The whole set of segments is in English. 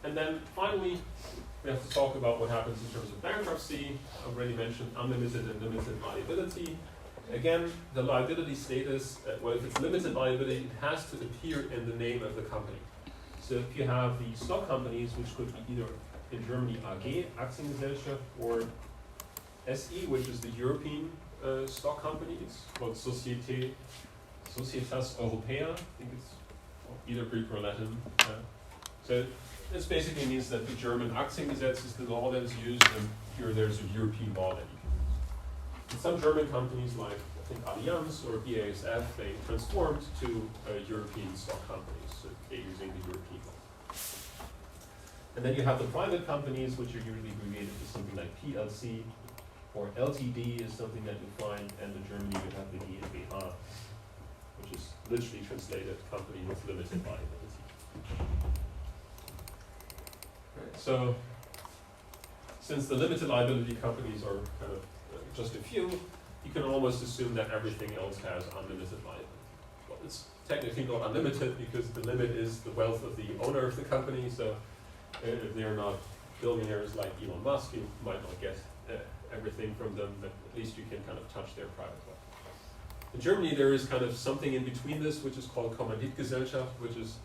And then finally, we have to talk about what happens in terms of bankruptcy. I already mentioned unlimited and limited liability. Again, the liability status, well, if it's limited liability, it has to appear in the name of the company. So if you have the stock companies, which could be either in Germany AG, Aktiengesellschaft, or SE, which is the European stock companies, called Societas Europaea, I think it's either Greek or Latin. So this basically means that the German Aktiengesetz is the law that is used, and here there's a European law that you can use. And some German companies, like I think Allianz or BASF, they transformed to European stock companies, so they're using the European law. And then you have the private companies, which are usually abbreviated to something like PLC, or LTD is something that you find, and in Germany you have the GmbH, which is literally translated company with limited liability. Right. So, since the limited liability companies are kind of just a few, you can almost assume that everything else has unlimited liability. Well, it's technically not unlimited because the limit is the wealth of the owner of the company, so if they're not billionaires like Elon Musk, you might not get everything from them, but at least you can kind of touch their private wealth. In Germany, there is kind of something in between this, which is called Kommanditgesellschaft, which is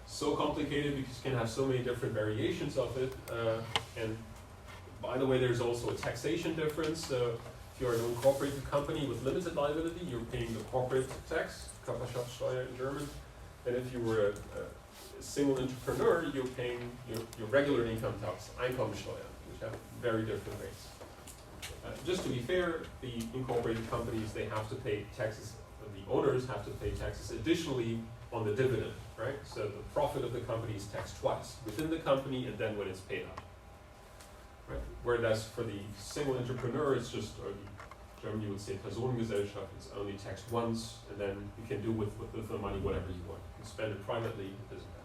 so complicated because you can have so many different variations of it. And by the way, there's also a taxation difference. So if you're an incorporated company with limited liability, you're paying the corporate tax, Körperschaftssteuer in German. And if you were a single entrepreneur, you're paying your regular income tax, Einkommensteuer, which have very different rates. Just to be fair, the incorporated companies, they have to pay taxes, the owners have to pay taxes additionally on the dividend, right? So the profit of the company is taxed twice, within the company and then when it's paid out. Right? Whereas for the single entrepreneur, it's just, or Germany would say Personengesellschaft, it's only taxed once, and then you can do with the money whatever you want. You can spend it privately, it doesn't matter.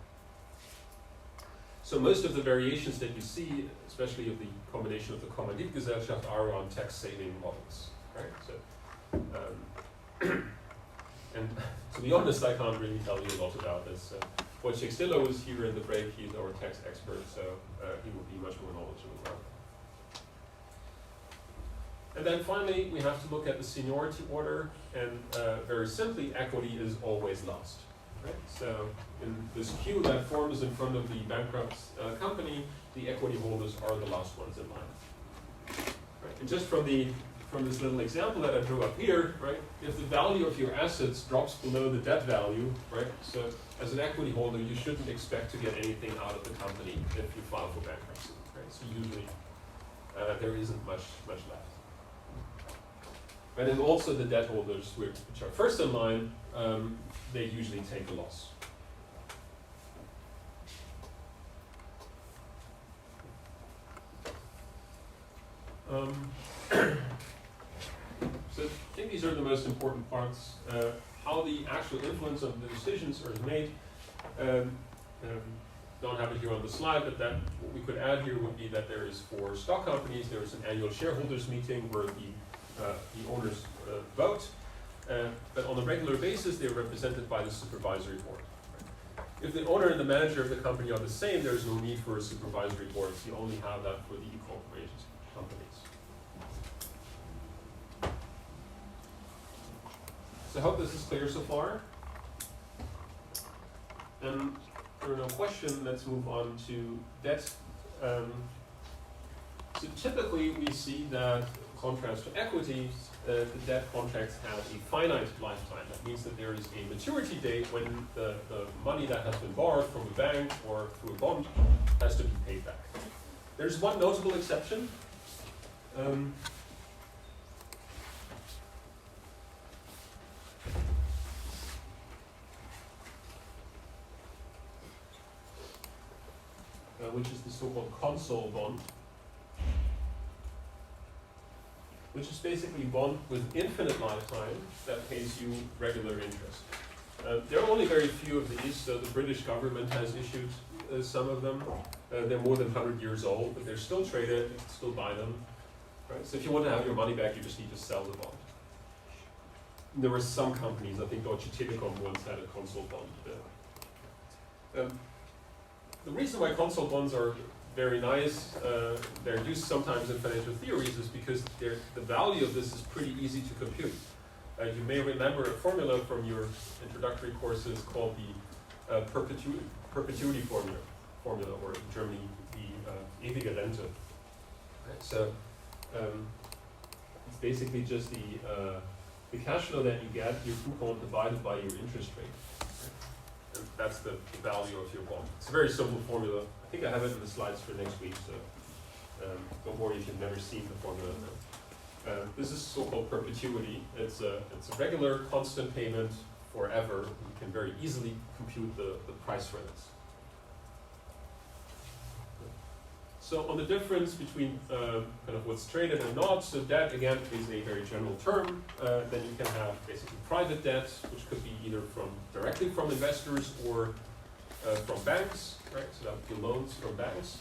So most of the variations that you see, especially of the combination of the Kommanditgesellschaft, are on tax-saving models, right? So, and to be honest, I can't really tell you a lot about this. Wojciech Stillo is here in the break. He's our tax expert, so he will be much more knowledgeable about that. And then finally, we have to look at the seniority order, and very simply, equity is always last. Right? So in this queue that forms in front of the bankrupt company, the equity holders are the last ones in line. Right? And just from this little example that I drew up here, right? If the value of your assets drops below the debt value, right? So as an equity holder, you shouldn't expect to get anything out of the company if you file for bankruptcy. Right? So usually there isn't much left. And then also the debt holders, which are first in line, they usually take a loss. So I think these are the most important parts. How the actual influence of the decisions are made. Don't have it here on the slide, but that what we could add here would be that there is, for stock companies, there is an annual shareholders meeting where the owners vote. But on a regular basis, they're represented by the supervisory board. If the owner and the manager of the company are the same, there's no need for a supervisory board. So you only have that for the incorporated companies. So I hope this is clear so far. And for no question, let's move on to debt. So typically we see that, in contrast to equity, the debt contracts have a finite lifetime. That means that there is a maturity date when the money that has been borrowed from a bank or through a bond has to be paid back. There's one notable exception. Which is the so-called consol bond, which is basically a bond with infinite lifetime that pays you regular interest. There are only very few of these, so the British government has issued some of them. They're more than 100 years old, but they're still traded, you can still buy them. Right? So if you want to have your money back, you just need to sell the bond. And there were some companies, I think Deutsche Telekom once had a consol bond. the reason why console bonds are very nice, they're used sometimes in financial theories, is because the value of this is pretty easy to compute. You may remember a formula from your introductory courses called the perpetuity formula, or in Germany, the ewige Rente. Right? So it's basically just the cash flow that you get, your coupon divided by your interest rate. Right? And that's the value of your bond. It's a very simple formula. I think I have it in the slides for next week, so don't worry if you've never seen the formula. This is so-called perpetuity. It's a regular constant payment forever. You can very easily compute the price for this. So on the difference between kind of what's traded and not, so debt again is a very general term. Then you can have basically private debt, which could be either directly from investors or from banks, right? So that would be loans from banks.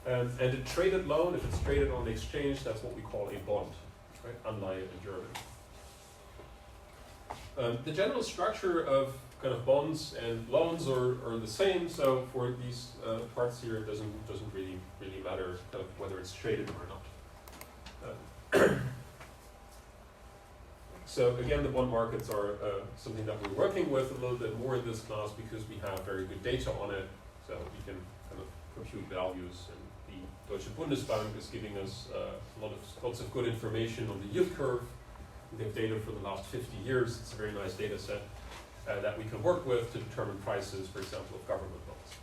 And a traded loan, if it's traded on the exchange, that's what we call a bond, right? Anleihe in German. The general structure of kind of bonds and loans are the same. So for these parts here, it doesn't really matter kind of whether it's traded or not. So again, the bond markets are something that we're working with a little bit more in this class because we have very good data on it. So we can kind of compute values, and the Deutsche Bundesbank is giving us lots of good information on the yield curve. We have data for the last 50 years. It's a very nice data set that we can work with to determine prices, for example, of government bonds.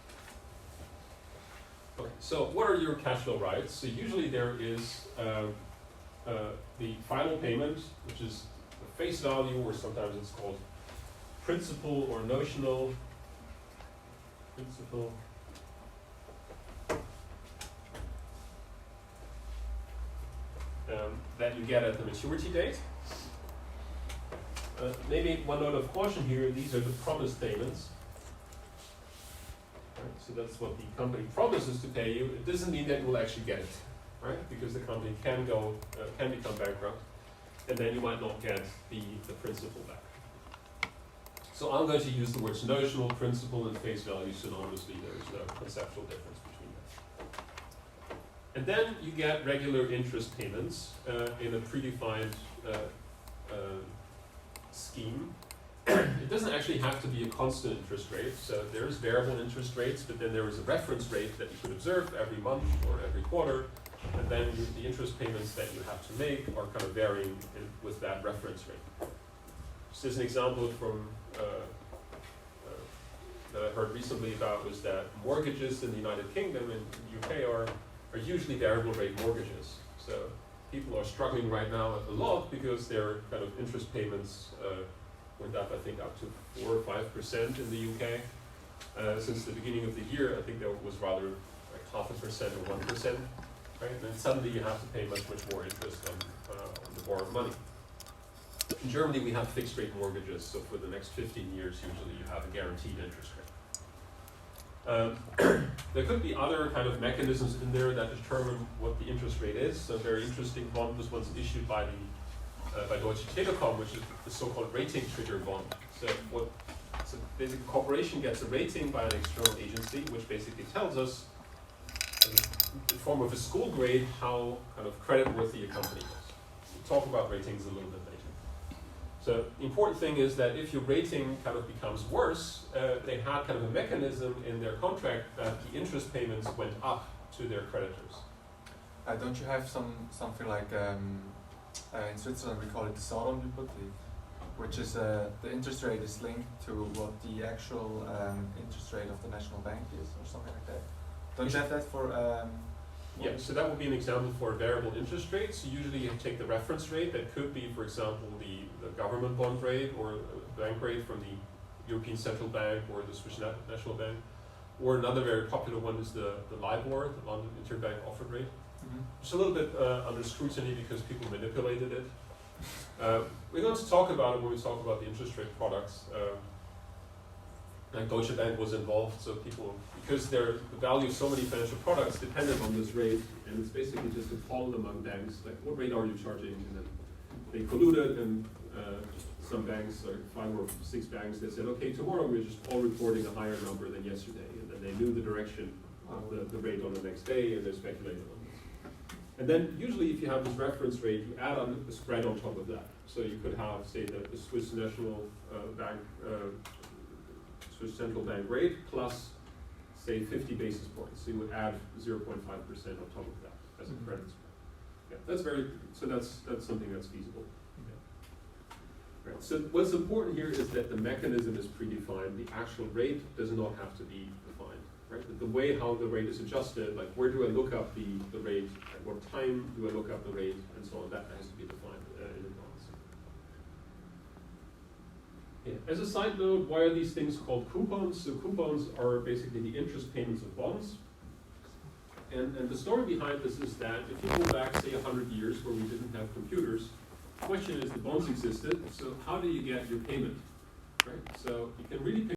Okay, so what are your cash flow rights? So usually there is the final payment, which is the face value, or sometimes it's called principal or notional. Principal. That you get at the maturity date. Maybe one note of caution here, these are the promised payments. Right, so that's what the company promises to pay you. It doesn't mean that you will actually get it, right? Because the company can become bankrupt, and then you might not get the principal back. So I'm going to use the words notional, principal, and face value synonymously. There's no conceptual difference between them. And then you get regular interest payments in a predefined scheme. It doesn't actually have to be a constant interest rate. So there's variable interest rates, but then there is a reference rate that you could observe every month or every quarter. And then the interest payments that you have to make are kind of varying with that reference rate. Just as an example from that I heard recently about was that mortgages in the United Kingdom and the UK are usually variable rate mortgages. So people are struggling right now a lot because their kind of interest payments went up, I think, up to 4 or 5% in the UK. Since the beginning of the year, I think there was rather like 0.5% or 1%, right? And then suddenly you have to pay much more interest on the borrowed money. In Germany, we have fixed rate mortgages, so for the next 15 years, usually you have a guaranteed interest rate. There could be other kind of mechanisms in there that determine what the interest rate is. So a very interesting bond was once issued by Deutsche Telekom, which is the so-called rating trigger bond. So basically a corporation gets a rating by an external agency, which basically tells us, in the form of a school grade, how kind of creditworthy a company is. We'll talk about ratings a little bit later. So the important thing is that if your rating kind of becomes worse, they had kind of a mechanism in their contract that the interest payments went up to their creditors. Don't you have something like, in Switzerland we call it the Zahlungshypothek, which is the interest rate is linked to what the actual interest rate of the national bank is, or something like that. Don't you have that for... Yeah, so that would be an example for a variable interest rate. So usually you take the reference rate. That could be, for example, the government bond rate or a bank rate from the European Central Bank or the Swiss National Bank. Or another very popular one is the LIBOR, the London Interbank Offered Rate. Mm-hmm. It's a little bit under scrutiny because people manipulated it. We're going to talk about it when we talk about the interest rate products. Like Deutsche Bank was involved, so people, because the value of so many financial products depended on this rate, and it's basically just a poll among banks, like what rate are you charging? And then they colluded, and some banks, like 5 or 6 banks, they said, okay, tomorrow we're just all reporting a higher number than yesterday, and then they knew the direction of the rate on the next day, and they speculated on this. And then usually if you have this reference rate, you add on a spread on top of that. So you could have, say, the Swiss National Bank, Swiss Central Bank rate plus, say, 50 basis points. So you would add 0.5% on top of that as a credit spread. Yeah, that's something that's feasible. Yeah. Right. So what's important here is that the mechanism is predefined. The actual rate does not have to be defined. Right? The way how the rate is adjusted, like where do I look up the rate, at what time do I look up the rate, and so on, that has to be defined in advance. Yeah. As a side note, why are these things called coupons? So coupons are basically the interest payments of bonds. And the story behind this is that if you go back, say, 100 years where we didn't have computers, the question is the bonds existed, so how do you get your payment? Right? So you can really